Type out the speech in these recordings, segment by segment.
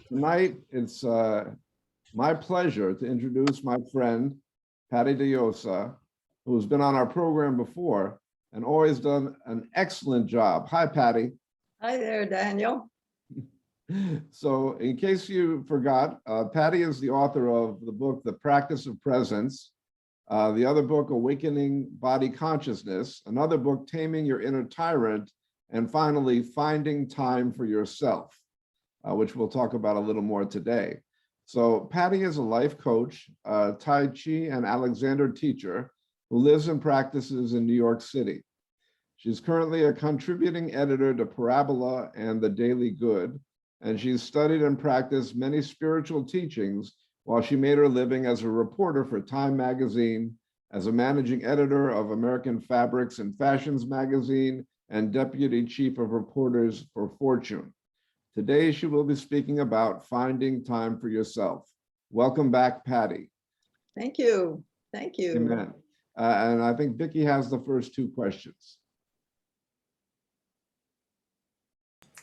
Tonight, it's my pleasure to introduce my friend, Patty Llosa, who's been on our program before and always done an excellent job. Hi, Patty. Hi there, Daniel. So in case you forgot, Patty is the author of the book, The Practice of Presence, the other book, Awakening Body Consciousness, another book, Taming Your Inner Tyrant, and finally, Finding Time for Yourself, which we'll talk about a little more today. So Patty is a life coach, Tai Chi and Alexander teacher who lives and practices in New York City. She's currently a contributing editor to Parabola and The Daily Good, and she's studied and practiced many spiritual teachings while she made her living as a reporter for Time magazine, as a managing editor of American Fabrics and Fashions magazine, and deputy chief of reporters for Fortune. Today, she will be speaking about finding time for yourself. Welcome back, Patty. Thank you. Thank you. Amen. And I think Vicki has the first two questions.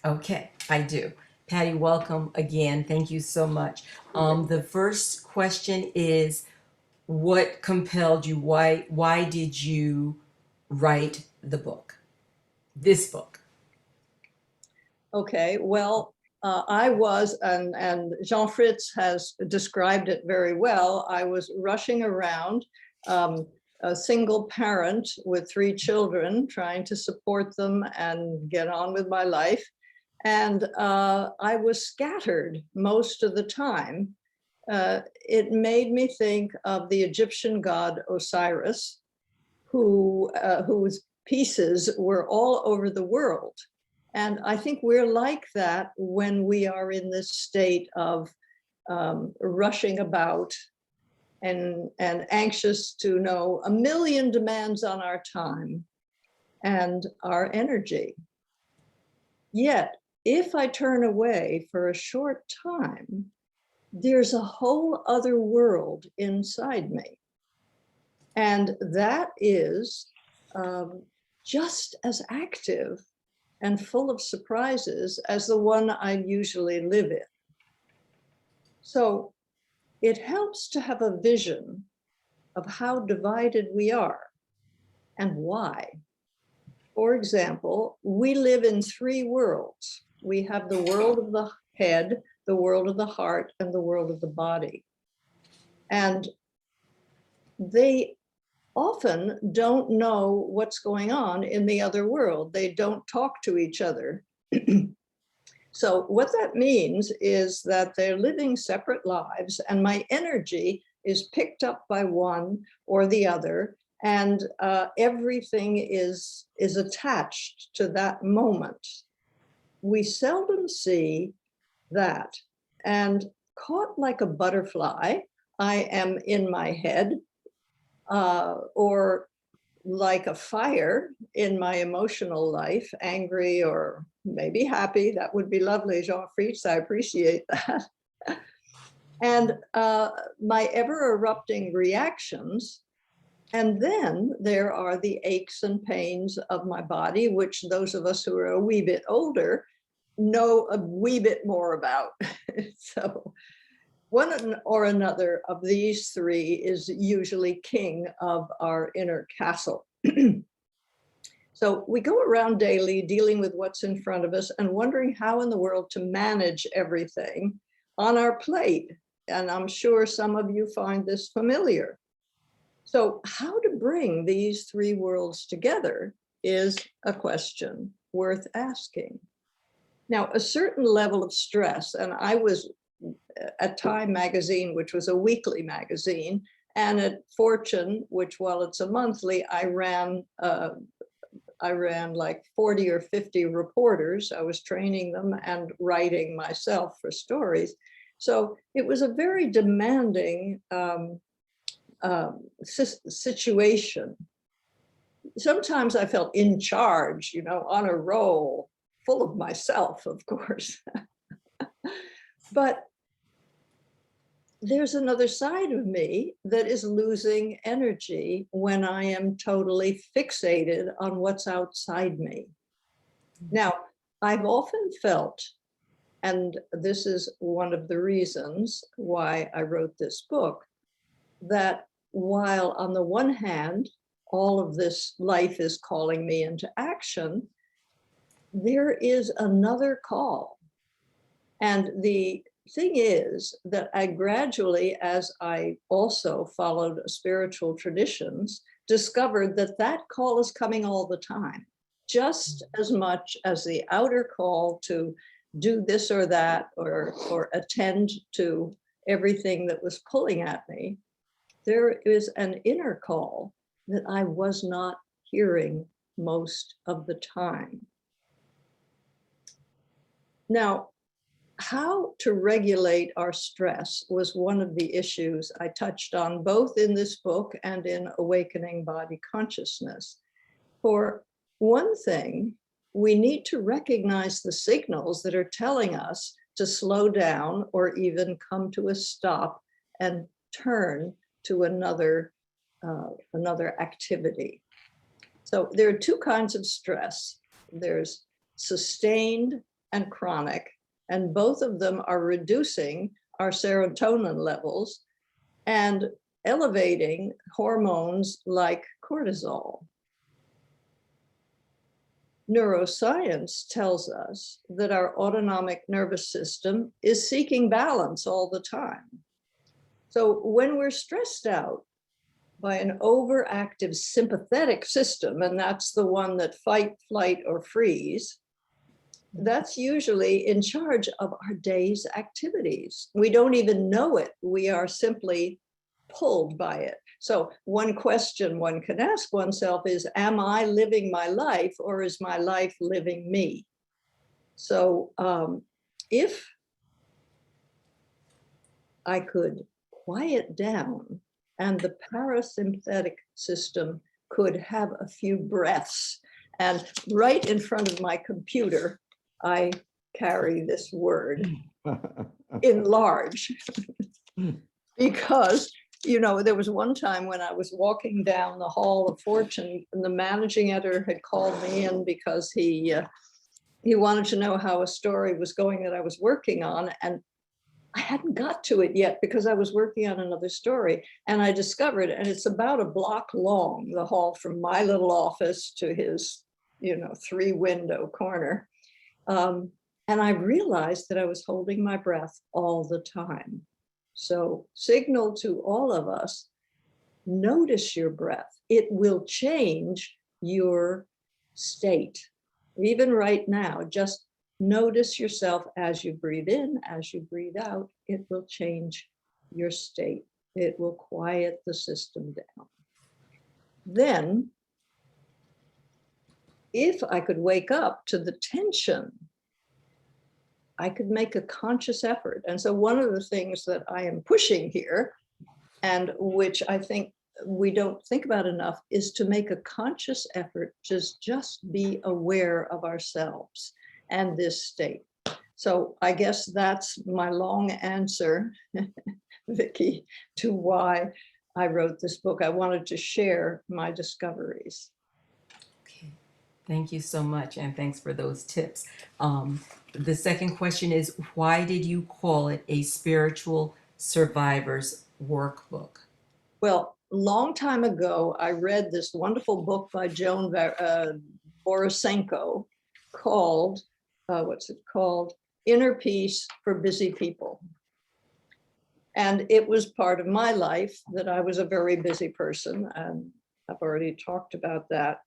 Okay, I do. Patty, welcome again. Thank you so much. The first question is, what compelled you? Why did you write the book, this book? Okay, well, I was, and Jean Fritz has described it very well, I was rushing around, a single parent with 3 children, trying to support them and get on with my life. And I was scattered most of the time. It made me think of the Egyptian god Osiris, whose pieces were all over the world. And I think we're like that when we are in this state of rushing about and anxious to know a million demands on our time and our energy. Yet, if I turn away for a short time, there's a whole other world inside me. And that is just as active and full of surprises as the one I usually live in. So it helps to have a vision of how divided we are and why. For example, we live in 3 worlds. We have the world of the head, the world of the heart, and the world of the body. And they often don't know what's going on in the other world. They don't talk to each other. So what that means is that they're living separate lives, and my energy is picked up by one or the other, and everything is attached to that moment. We seldom see that. And caught like a butterfly, I am in my head, or like a fire in my emotional life, angry or maybe happy. That would be lovely, Jean Fritz, I appreciate that. And my ever erupting reactions. And then there are the aches and pains of my body, which those of us who are a wee bit older know a wee bit more about. So one or another of these 3 is usually king of our inner castle. So we go around daily dealing with what's in front of us and wondering how in the world to manage everything on our plate. And I'm sure some of you find this familiar. So how to bring these 3 worlds together is a question worth asking. Now, a certain level of stress, and I was at Time magazine, which was a weekly magazine, and at Fortune, which while it's a monthly, I ran like 40 or 50 reporters. I was training them and writing myself for stories. So it was a very demanding situation. Sometimes I felt in charge, you know, on a roll, full of myself, of course. But there's another side of me that is losing energy when I am totally fixated on what's outside me. Now, I've often felt and this is one of the reasons why I wrote this book, that while on the one hand, all of this life is calling me into action, there is another call. And the thing is that I gradually, as I also followed spiritual traditions, discovered that that call is coming all the time, just as much as the outer call to do this or that, or attend to everything that was pulling at me. There is an inner call that I was not hearing most of the time. Now, how to regulate our stress was one of the issues I touched on both in this book and in Awakening Body Consciousness. For one thing, we need to recognize the signals that are telling us to slow down or even come to a stop and turn to another activity. So there are two kinds of stress. There's sustained and chronic, and both of them are reducing our serotonin levels and elevating hormones like cortisol. Neuroscience tells us that our autonomic nervous system is seeking balance all the time. So when we're stressed out by an overactive sympathetic system, and that's the one that fight, flight, or freeze, that's usually in charge of our day's activities. We don't even know it. We are simply pulled by it. So one question one can ask oneself is, am I living my life or is my life living me? So if I could quiet down and the parasympathetic system could have a few breaths, and right in front of my computer, I carry this word in large because, you know, there was one time when I was walking down the Hall of Fortune and the managing editor had called me in because he wanted to know how a story was going that I was working on. And I hadn't got to it yet because I was working on another story. And I discovered, and it's about a block long, the hall from my little office to his, you know, 3-window corner. And I realized that I was holding my breath all the time. So signal to all of us, notice your breath. It will change your state. Even right now, just notice yourself as you breathe in, as you breathe out, it will change your state. It will quiet the system down. Then, if I could wake up to the tension, I could make a conscious effort. And so one of the things that I am pushing here, and which I think we don't think about enough, is to make a conscious effort to just be aware of ourselves and this state. So I guess that's my long answer, Vicki, to why I wrote this book. I wanted to share my discoveries. Okay, thank you so much, and thanks for those tips. The second question is, why did you call it a spiritual survivor's workbook? Well, a long time ago, I read this wonderful book by Joan Borisenko called, what's it called? Inner Peace for Busy People. And it was part of my life that I was a very busy person, and I've already talked about that.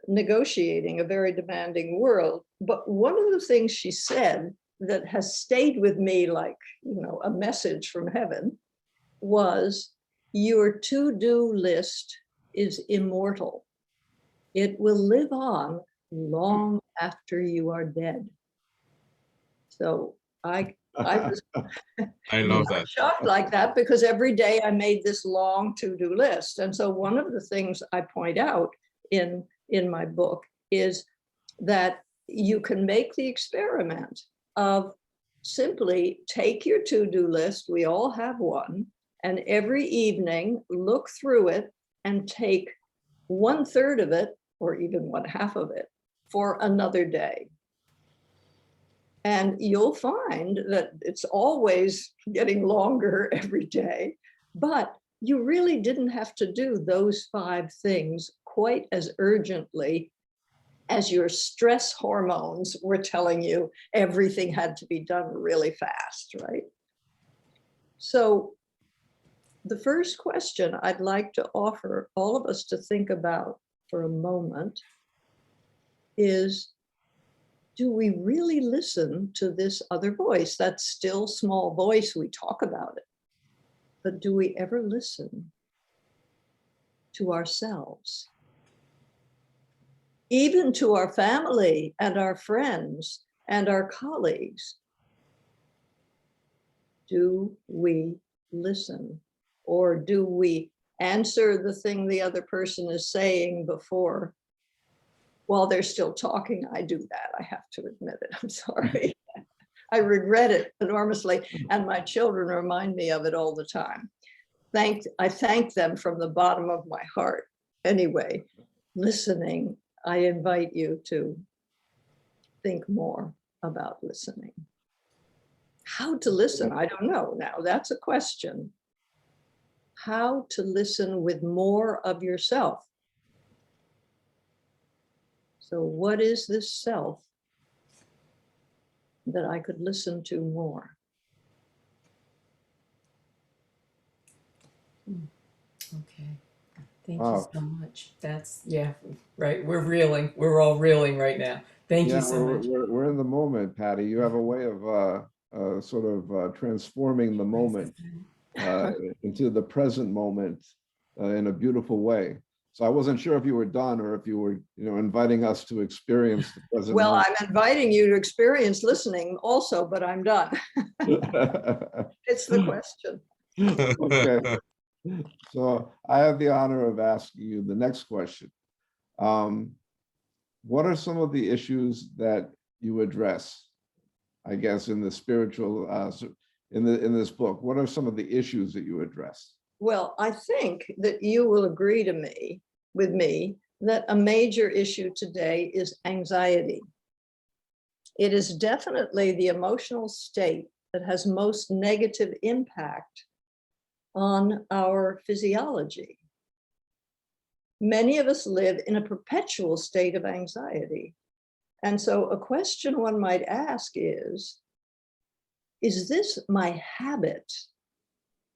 Negotiating a very demanding world. But one of the things she said that has stayed with me like, you know, a message from heaven was, your to-do list is immortal. It will live on long after you are dead. So I was I love that. shocked like that because every day I made this long to-do list. And so one of the things I point out in my book is that you can make the experiment of simply take your to-do list, we all have one, and every evening look through it and take 1/3 of it, or even 1/2 of it, for another day. And you'll find that it's always getting longer every day, but you really didn't have to do those 5 things quite as urgently as your stress hormones were telling you everything had to be done really fast, right? So the first question I'd like to offer all of us to think about for a moment is, do we really listen to this other voice, that still small voice? We talk about it, but do we ever listen to ourselves? Even to our family and our friends and our colleagues. Do we listen? Or do we answer the thing the other person is saying before? While they're still talking, I do that. I have to admit it. I'm sorry. I regret it enormously. And my children remind me of it all the time. I thank them from the bottom of my heart. Anyway, listening, I invite you to think more about listening. How to listen, I don't know. Now that's a question. How to listen with more of yourself. So what is this self that I could listen to more? Okay. Thank Wow. you so much. That's, yeah, right. We're reeling. We're all reeling right now. Thank you so much. We're in the moment, Patty. You have a way of sort of transforming the moment into the present moment in a beautiful way. So I wasn't sure if you were done or if you were, inviting us to experience the present Well, moment. I'm inviting you to experience listening also, but I'm done. It's the question. Okay. So I have the honor of asking you the next question. What are some of the issues that you address, I guess, in the spiritual, in this book? What are some of the issues that you address? Well, I think that you will agree with me that a major issue today is anxiety. It is definitely the emotional state that has most negative impact on our physiology. Many of us live in a perpetual state of anxiety. And so a question one might ask is this my habit?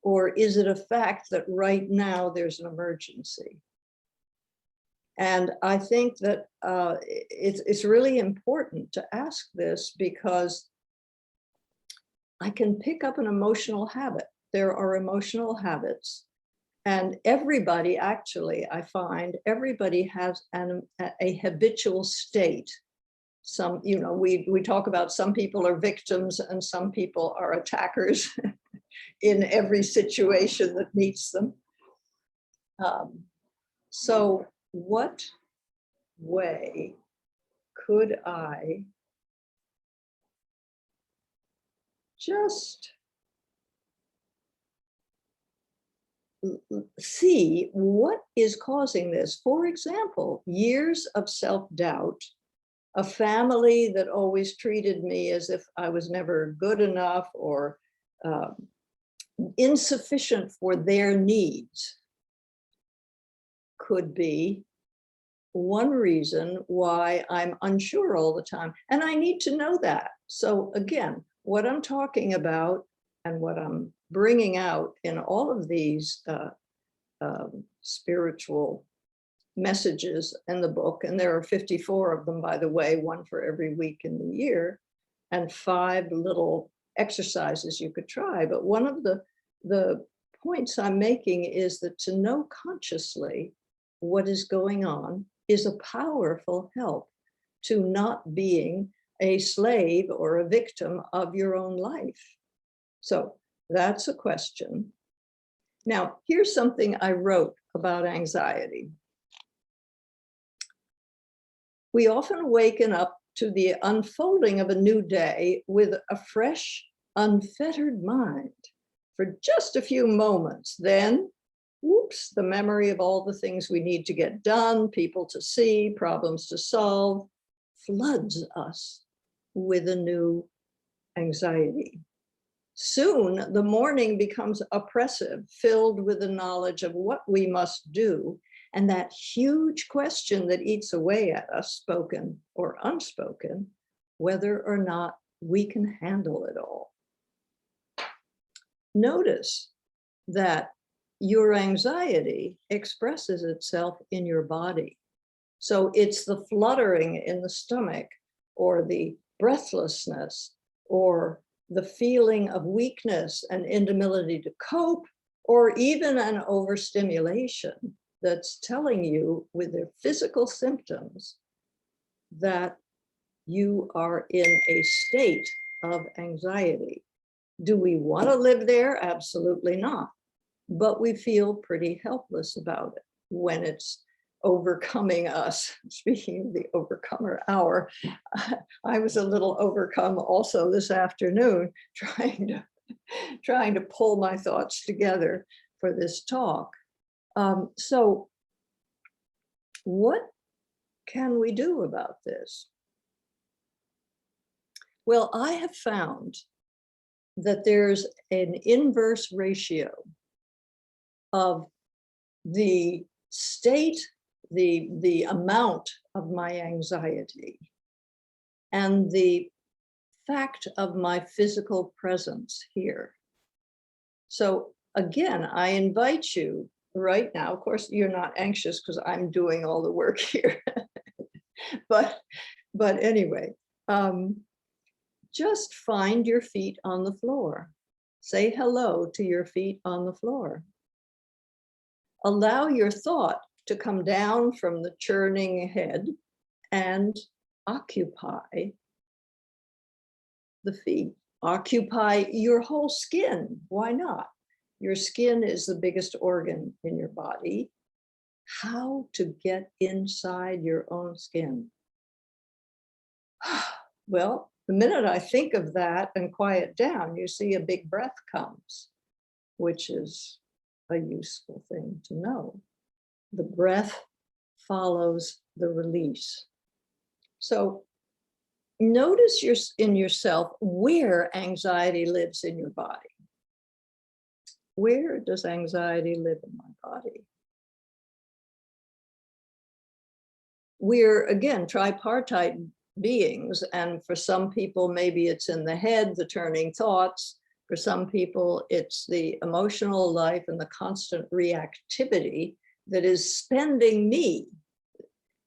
Or is it a fact that right now there's an emergency? And I think that it's really important to ask this, because I can pick up an emotional habit. There are emotional habits, and everybody, actually, I find everybody has a habitual state. Some, we talk about some people are victims and some people are attackers in every situation that meets them. So what way could I just see what is causing this? For example, years of self-doubt, a family that always treated me as if I was never good enough or insufficient for their needs could be one reason why I'm unsure all the time. And I need to know that. So again, what I'm talking about and what I'm bringing out in all of these spiritual messages in the book, and there are 54 of them, by the way, one for every week in the year, and 5 little exercises you could try. But one of the points I'm making is that to know consciously what is going on is a powerful help to not being a slave or a victim of your own life. So that's a question. Now, here's something I wrote about anxiety. We often waken up to the unfolding of a new day with a fresh, unfettered mind for just a few moments. Then, whoops, the memory of all the things we need to get done, people to see, problems to solve, floods us with a new anxiety. Soon, the morning becomes oppressive, filled with the knowledge of what we must do, and that huge question that eats away at us, spoken or unspoken, whether or not we can handle it all. Notice that your anxiety expresses itself in your body. So it's the fluttering in the stomach, or the breathlessness, or the feeling of weakness and inability to cope, or even an overstimulation that's telling you with their physical symptoms that you are in a state of anxiety. Do we want to live there? Absolutely not. But we feel pretty helpless about it when it's overcoming us. Speaking of the overcomer hour, I was a little overcome also this afternoon, trying to pull my thoughts together for this talk. So what can we do about this? Well, I have found that there's an inverse ratio of the state, the amount of my anxiety, and the fact of my physical presence here. So again, I invite you right now, of course, you're not anxious because I'm doing all the work here, but anyway, just find your feet on the floor. Say hello to your feet on the floor. Allow your thought to come down from the churning head and occupy the feet. Occupy your whole skin. Why not? Your skin is the biggest organ in your body. How to get inside your own skin? Well, the minute I think of that and quiet down, you see a big breath comes, which is a useful thing to know. The breath follows the release. So notice in yourself where anxiety lives in your body. Where does anxiety live in my body? We're, again, tripartite beings, and for some people, maybe it's in the head, the turning thoughts. For some people, it's the emotional life and the constant reactivity that is spending me.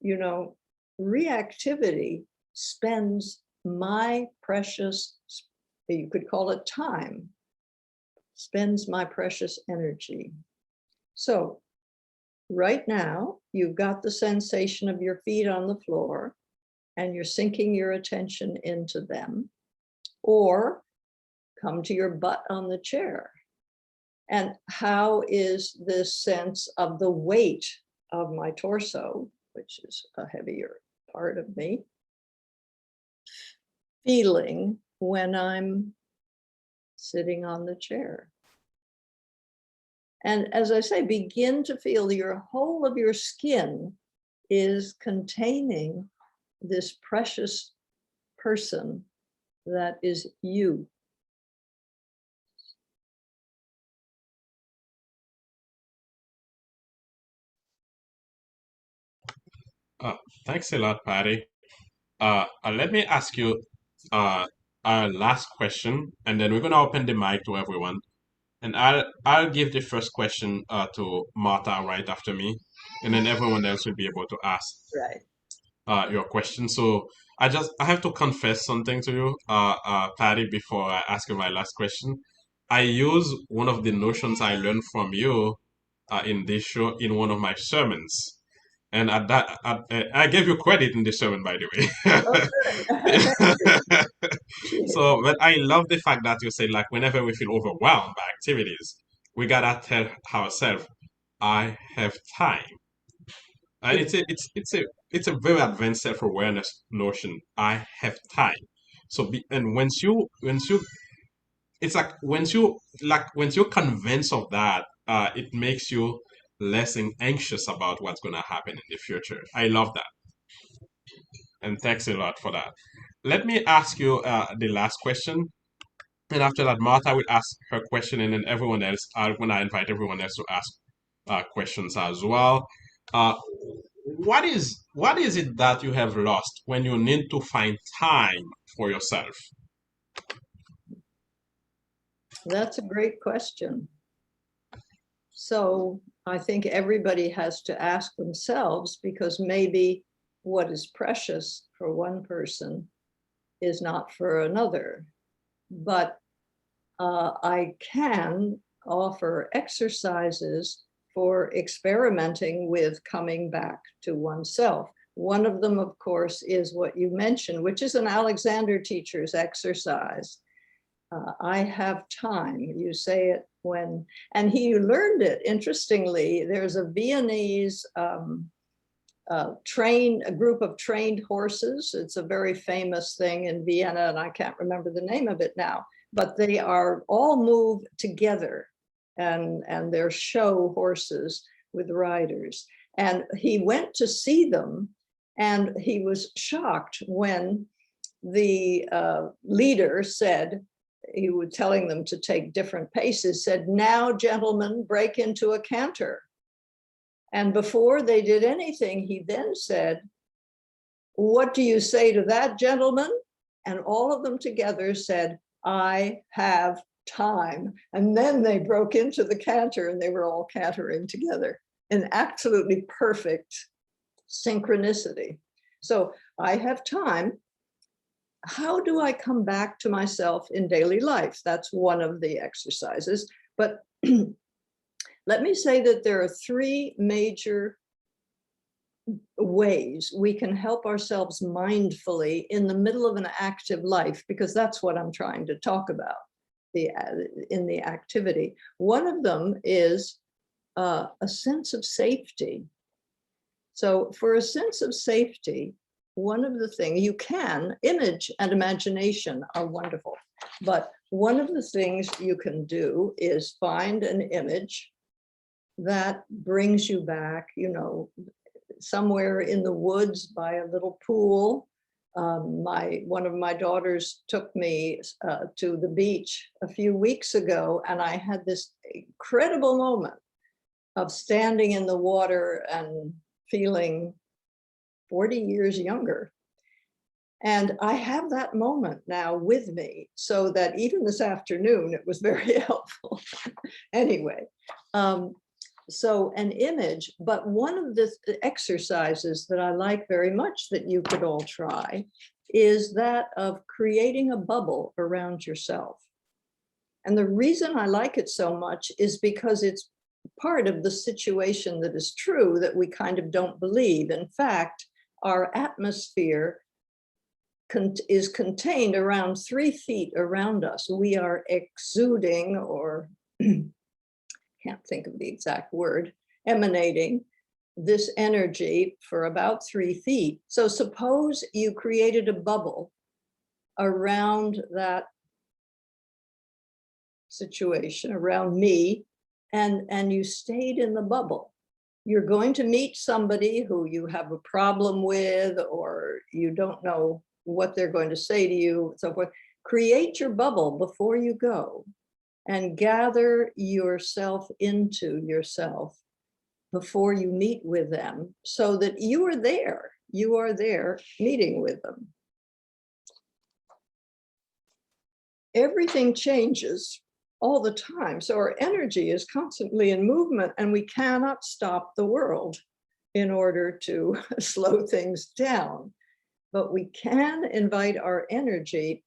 You know, reactivity spends my precious, you could call it time, spends my precious energy. So right now, you've got the sensation of your feet on the floor, and you're sinking your attention into them, or come to your butt on the chair. And how is this sense of the weight of my torso, which is a heavier part of me, feeling when I'm sitting on the chair? And as I say, begin to feel your whole of your skin is containing this precious person that is you. Thanks a lot, Patty. Let me ask you our last question, and then we're gonna open the mic to everyone. And I'll give the first question to Martha right after me, and then everyone else will be able to ask Right. your question. So I have to confess something to you, Patty, before I ask you my last question. I use one of the notions I learned from you in this show in one of my sermons. And I gave you credit in the sermon, by the way. So, but I love the fact that you say, like, whenever we feel overwhelmed by activities, we gotta tell ourselves, "I have time." And it's a very advanced self-awareness notion. I have time. So, and once you it's like once you're convinced of that, it makes you less anxious about what's gonna happen in the future. I love that, and thanks a lot for that. Let me ask you the last question. And after that, Martha will ask her question, and then everyone else, when I invite everyone else to ask questions as well. Uh, what is it that you have lost when you need to find time for yourself? That's a great question. So I think everybody has to ask themselves, because maybe what is precious for one person is not for another. But I can offer exercises for experimenting with coming back to oneself. One of them, of course, is what you mentioned, which is an Alexander teacher's exercise. I have time, you say it when, and he learned it, interestingly. There's a Viennese a group of trained horses. It's a very famous thing in Vienna, and I can't remember the name of it now, but they are all move together, and they're show horses with riders. And he went to see them, and he was shocked when the leader said, he was telling them to take different paces, said, "Now, gentlemen, break into a canter." And before they did anything, he then said, "What do you say to that, gentlemen?" And all of them together said, "I have time." And then they broke into the canter, and they were all cantering together in absolutely perfect synchronicity. So I have time. How do I come back to myself in daily life? That's one of the exercises. But let me say that there are three major ways we can help ourselves mindfully in the middle of an active life, because that's what I'm trying to talk about in the activity. One of them is a sense of safety. So for a sense of safety, one of the things you can, image and imagination are wonderful, but one of the things you can do is find an image that brings you back, somewhere in the woods by a little pool. One of my daughters took me to the beach a few weeks ago, and I had this incredible moment of standing in the water and feeling 40 years younger. And I have that moment now with me, so that even this afternoon, it was very helpful. Anyway, so an image, but one of the exercises that I like very much that you could all try is that of creating a bubble around yourself. And the reason I like it so much is because it's part of the situation that is true that we kind of don't believe. In fact, our atmosphere is contained around 3 feet around us. We are exuding, or can't think of the exact word, emanating this energy for about 3 feet. So suppose you created a bubble around that situation, around me, and you stayed in the bubble. You're going to meet somebody who you have a problem with, or you don't know what they're going to say to you, so forth. Create your bubble before you go, and gather yourself into yourself before you meet with them, so that you are there meeting with them. Everything changes all the time. So our energy is constantly in movement, and we cannot stop the world in order to slow things down. But we can invite our energy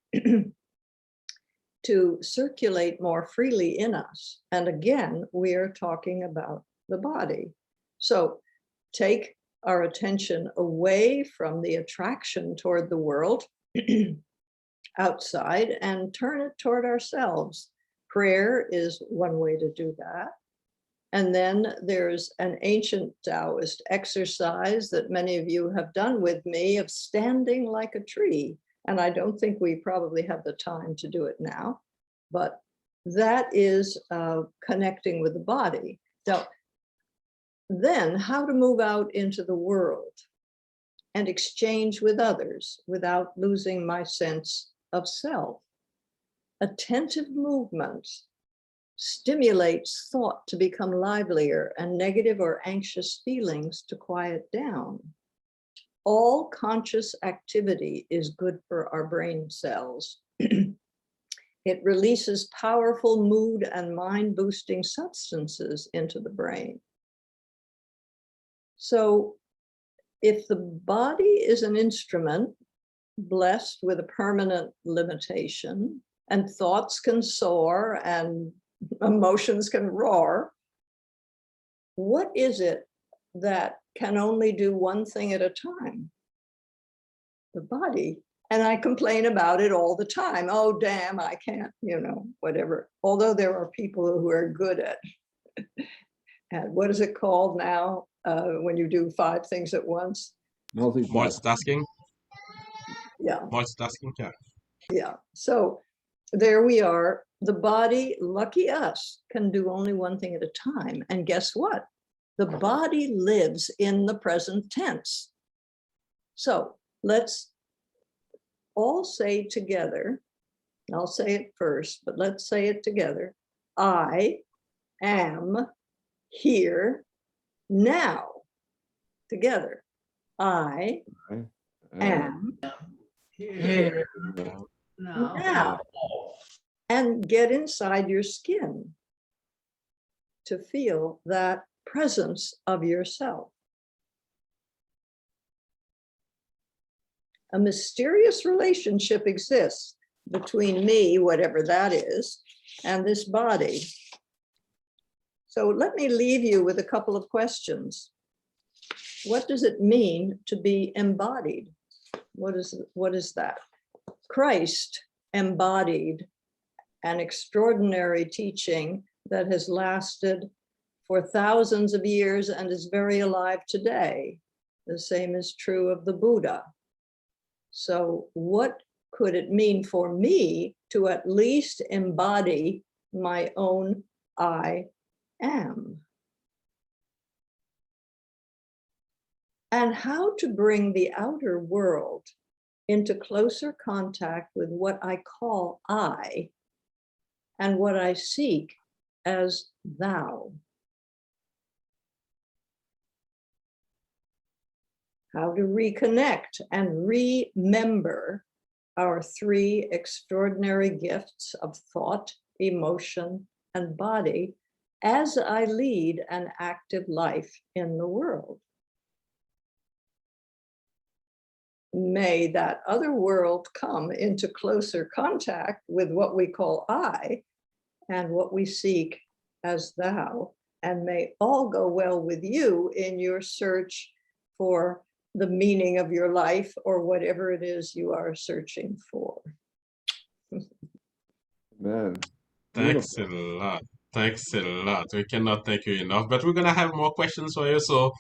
to circulate more freely in us. And again, we are talking about the body. So take our attention away from the attraction toward the world outside and turn it toward ourselves. Prayer is one way to do that. And then there's an ancient Taoist exercise that many of you have done with me of standing like a tree. And I don't think we probably have the time to do it now, but that is connecting with the body. So then how to move out into the world and exchange with others without losing my sense of self. Attentive movement stimulates thought to become livelier and negative or anxious feelings to quiet down. All conscious activity is good for our brain cells. It releases powerful mood and mind-boosting substances into the brain. So if the body is an instrument blessed with a permanent limitation, and thoughts can soar and emotions can roar, what is it that can only do one thing at a time? The body. And I complain about it all the time. Oh, damn, I can't, whatever. Although there are people who are good at what is it called now when you do 5 things at once? Multitasking. Yeah. Multitasking, yeah. Yeah. So there we are. The body, lucky us, can do only one thing at a time. And guess what? The body lives in the present tense. So let's all say together, I'll say it first, but let's say it together. I am here now. Together. I am here now. And get inside your skin to feel that presence of yourself. A mysterious relationship exists between me, whatever that is, and this body. So let me leave you with a couple of questions. What does it mean to be embodied? What is that? Christ embodied an extraordinary teaching that has lasted for thousands of years and is very alive today. The same is true of the Buddha. So what could it mean for me to at least embody my own I am? And how to bring the outer world into closer contact with what I call I and what I seek as thou. How to reconnect and remember our 3 extraordinary gifts of thought, emotion, and body as I lead an active life in the world. May that other world come into closer contact with what we call I and what we seek as thou, and may all go well with you in your search for the meaning of your life or whatever it is you are searching for. Man. Thanks a lot. Thanks a lot. We cannot thank you enough, but we're gonna have more questions for you. So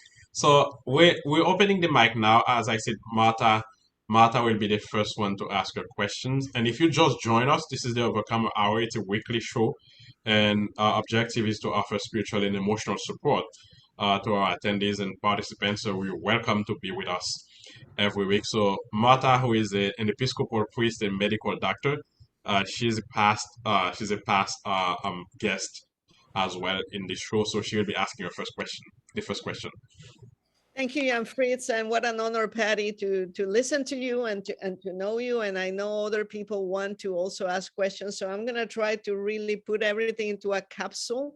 we're opening the mic now. As I said, Martha will be the first one to ask her questions. And if you just join us, this is the Overcomer Hour. It's a weekly show, and our objective is to offer spiritual and emotional support to our attendees and participants. So we're welcome to be with us every week. So Martha, who is an Episcopal priest and medical doctor, she's a past guest as well in this show, so she will be asking her the first question. Thank you, Jan Fritz, and what an honor, Patty, to listen to you and to know you. And I know other people want to also ask questions, so I'm going to try to really put everything into a capsule.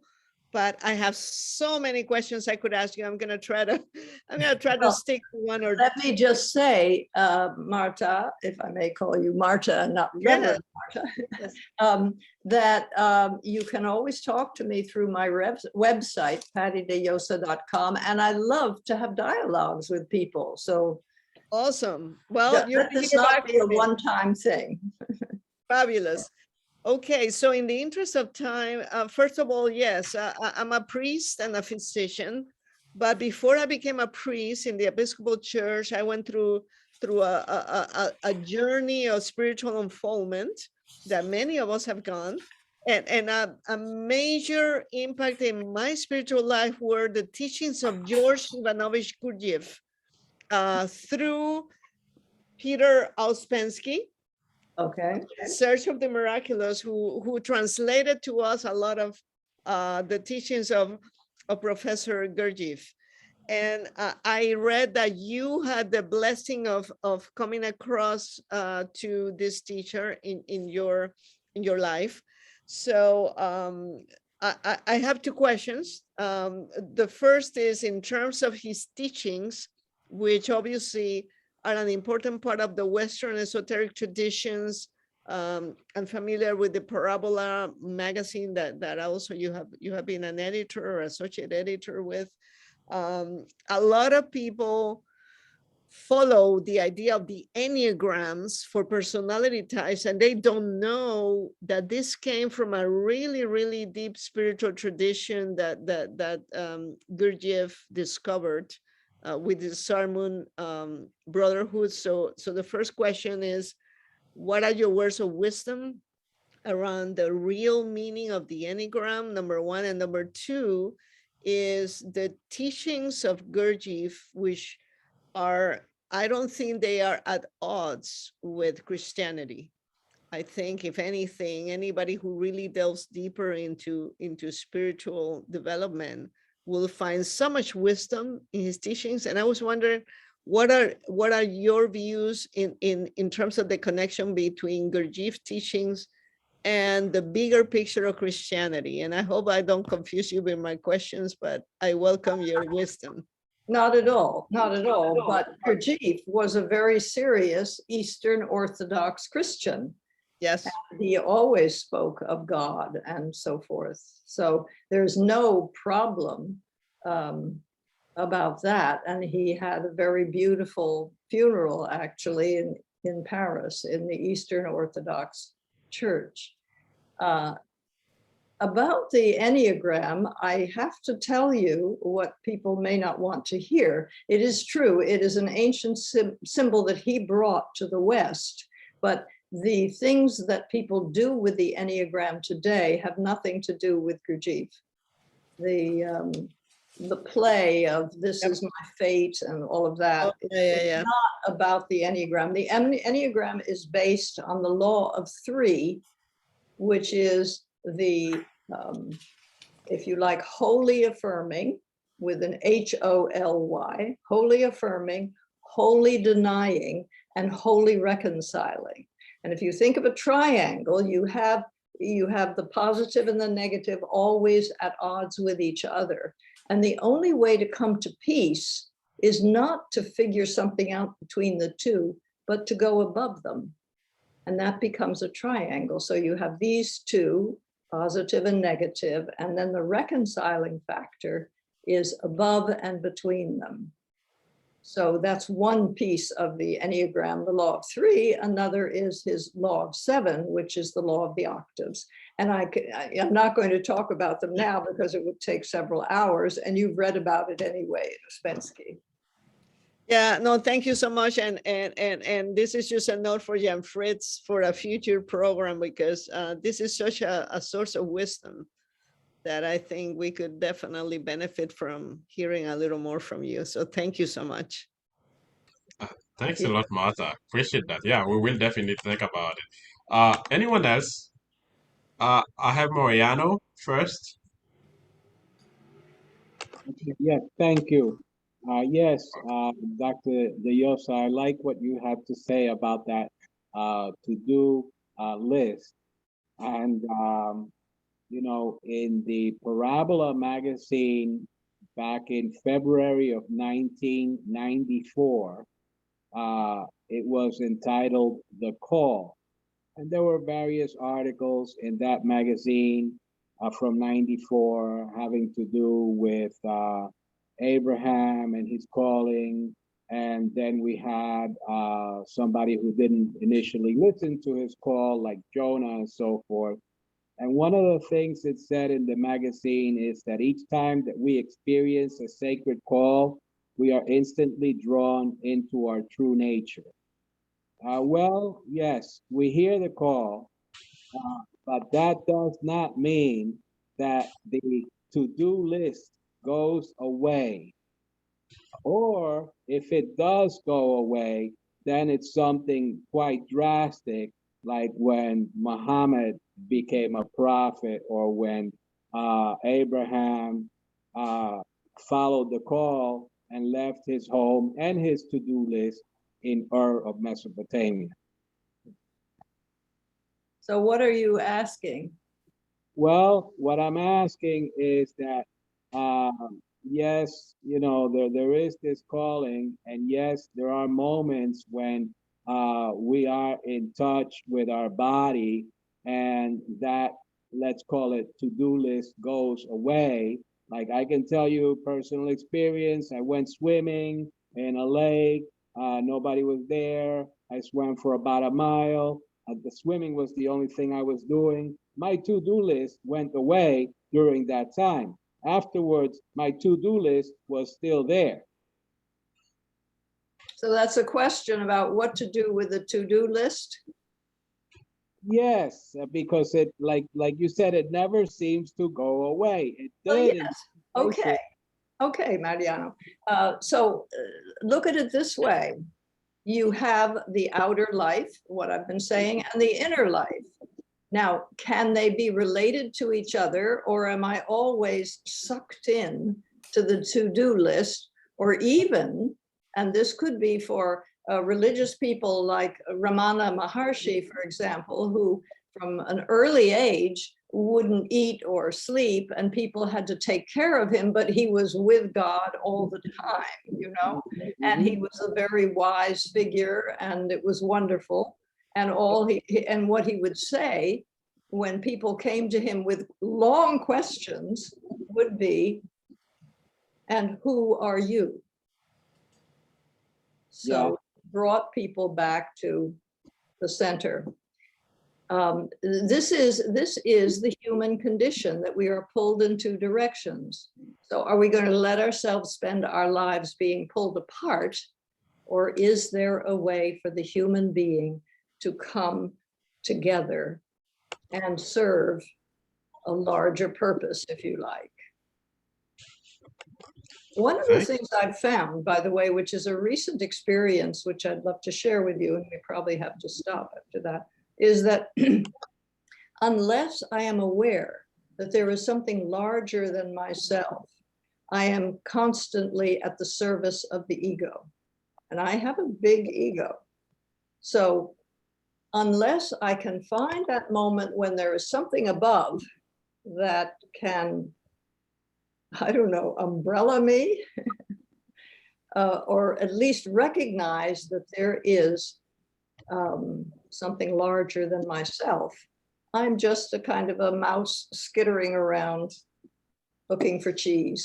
But I have so many questions I could ask you. I'm going to try to stick to one or. Let me just say, Marta, if I may call you Marta and not Reverend Marta, Yes. that you can always talk to me through my website, pattydeylosa.com, and I love to have dialogues with people. So Awesome. Well, let this not be a one-time thing. Fabulous. Okay, so in the interest of time, first of all, yes, I'm a priest and a physician, but before I became a priest in the Episcopal Church, I went through a journey of spiritual unfoldment that many of us have gone, and a major impact in my spiritual life were the teachings of George Ivanovich Gurdjieff through Peter Ouspensky, Okay. Search of the Miraculous, who translated to us a lot of the teachings of Professor Gurdjieff. And I read that you had the blessing of coming across to this teacher in your life. So I have two questions. The first is in terms of his teachings, which obviously are an important part of the Western esoteric traditions. I'm familiar with the Parabola magazine that also you have been an editor or associate editor with. A lot of people follow the idea of the Enneagrams for personality types, and they don't know that this came from a really, really deep spiritual tradition that Gurdjieff discovered with the Sarmun Brotherhood. So the first question is, what are your words of wisdom around the real meaning of the Enneagram, number one, and number two is the teachings of Gurdjieff, which are, I don't think they are at odds with Christianity. I think if anything, anybody who really delves deeper into spiritual development will find so much wisdom in his teachings. And I was wondering, what are your views in terms of the connection between Gurdjieff's teachings and the bigger picture of Christianity? And I hope I don't confuse you with my questions, but I welcome your wisdom. Not at all, not at all. But Gurdjieff was a very serious Eastern Orthodox Christian. Yes. He always spoke of God and so forth. So there's no problem about that. And he had a very beautiful funeral, actually, in Paris, in the Eastern Orthodox Church. About the Enneagram, I have to tell you what people may not want to hear. It is true, it is an ancient symbol that he brought to the West, but the things that people do with the Enneagram today have nothing to do with Gurdjieff. The play of this is my fate and all of that, it's not about the Enneagram. The Enneagram is based on the law of three, which is the, if you like, wholly affirming with an Holy, wholly affirming, wholly denying, and wholly reconciling. And if you think of a triangle, you have the positive and the negative always at odds with each other. And the only way to come to peace is not to figure something out between the two, but to go above them. And that becomes a triangle. So you have these two, positive and negative, and then the reconciling factor is above and between them. So that's one piece of the Enneagram, the law of three. Another is his law of seven, which is the law of the octaves. And I'm not going to talk about them now because it would take several hours, and you've read about it anyway, Uspensky. Yeah, no, thank you so much. And this is just a note for Jan Fritz for a future program, because this is such a source of wisdom that I think we could definitely benefit from hearing a little more from you. So thank you so much. Thanks a lot, Martha. Appreciate that. Yeah, we will definitely think about it. Anyone else? I have Mariano first. Yes, thank you. Yes, Dr. Llosa, I like what you have to say about that to-do list. And, you know, in the Parabola magazine back in February of 1994, it was entitled The Call. And there were various articles in that magazine from 94 having to do with Abraham and his calling. And then we had somebody who didn't initially listen to his call, like Jonah and so forth. And one of the things it said in the magazine is that each time that we experience a sacred call, we are instantly drawn into our true nature. Well, yes, we hear the call, but that does not mean that the to-do list goes away. Or if it does go away, then it's something quite drastic, like when Muhammad became a prophet, or when Abraham followed the call and left his home and his to-do list in Ur of Mesopotamia. So what are you asking? Well, what I'm asking is that, yes, you know, there is this calling, and yes, there are moments when we are in touch with our body, and that, let's call it, to-do list goes away. Like, I can tell you personal experience. I went swimming in a lake. Nobody was there. I swam for about a mile. The swimming was the only thing I was doing. My to-do list went away during that time. Afterwards, my to-do list was still there. So that's a question about what to do with the to-do list. Yes, because it, like you said, it never seems to go away. It Oh, did. yes. Okay. Okay, Mariano. Look at it this way. You have the outer life, what I've been saying, and the inner life. Now, can they be related to each other, or am I always sucked in to the to-do list? Or even, and this could be for religious people like Ramana Maharshi, for example, who from an early age wouldn't eat or sleep, and people had to take care of him, but he was with God all the time, you know, and he was a very wise figure, and it was wonderful. And and what he would say when people came to him with long questions would be, "And who are you?" So brought people back to the center. This is the human condition, that we are pulled in two directions. So are we going to let ourselves spend our lives being pulled apart, or is there a way for the human being to come together and serve a larger purpose, if you like? One of the things I've found, by the way, which is a recent experience, which I'd love to share with you, and we probably have to stop after that, is that unless I am aware that there is something larger than myself, I am constantly at the service of the ego. And I have a big ego. So unless I can find that moment when there is something above that can, I don't know, umbrella me, or at least recognize that there is something larger than myself, I'm just a kind of a mouse skittering around looking for cheese.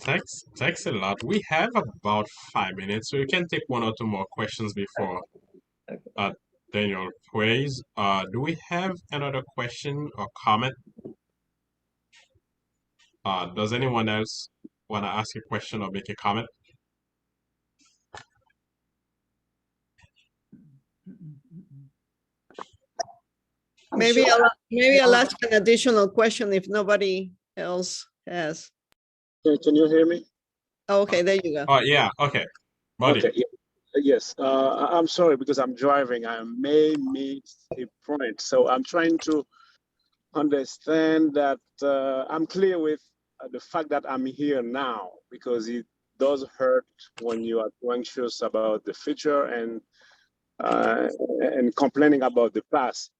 Thanks a lot. We have about 5 minutes, so you can take one or two more questions before Daniel prays. Do we have another question or comment? Does anyone else want to ask a question or make a comment? Maybe sure. I'll ask an additional question if nobody else has. Can you hear me? Oh, okay, there you go. Oh, yeah, okay. Buddy. Okay, yes. I'm sorry because I'm driving. I may miss a point. So I'm trying to understand that I'm clear with the fact that I'm here now, because it does hurt when you are too anxious about the future and complaining about the past.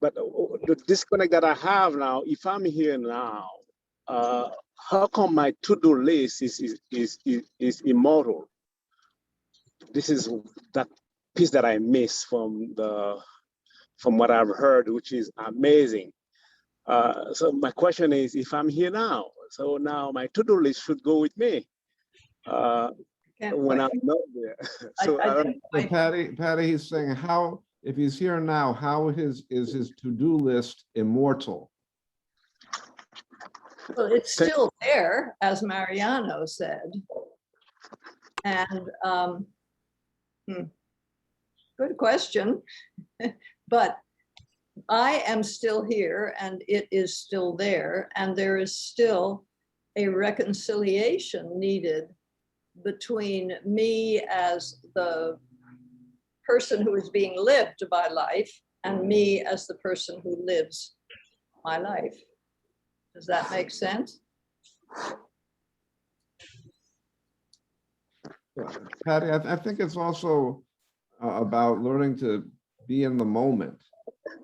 But the disconnect that I have now, if I'm here now, how come my to-do list is immortal? This is that piece that I miss from what I've heard, which is amazing. So my question is, if I'm here now, so now my to-do list should go with me when I'm not there. So Patty, he's saying, how, if he's here now, how is his to-do list immortal? Well, it's still there, as Mariano said. And good question. But I am still here, and it is still there, and there is still a reconciliation needed between me as the person who is being lived by life and me as the person who lives my life. Does that make sense? Patty, I think it's also about learning to be in the moment,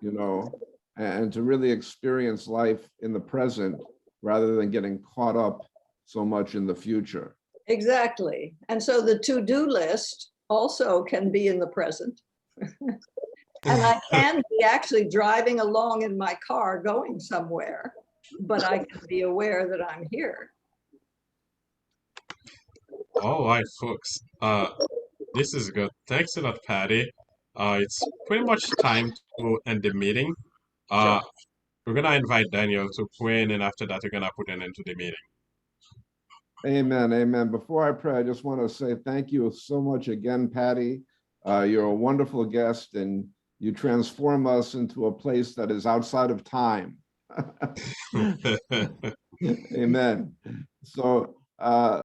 you know, and to really experience life in the present rather than getting caught up so much in the future. Exactly. And so the to-do list also can be in the present. And I can be actually driving along in my car going somewhere, but I can be aware that I'm here. All right, folks. This is good. Thanks a lot, Patty. It's pretty much time to end the meeting. Uh, we're gonna invite Daniel to pray, and then after that, we're gonna put an end to the meeting. Amen, amen. Before I pray, I just want to say thank you so much again, Patty. You're a wonderful guest, and you transform us into a place that is outside of time. Amen. So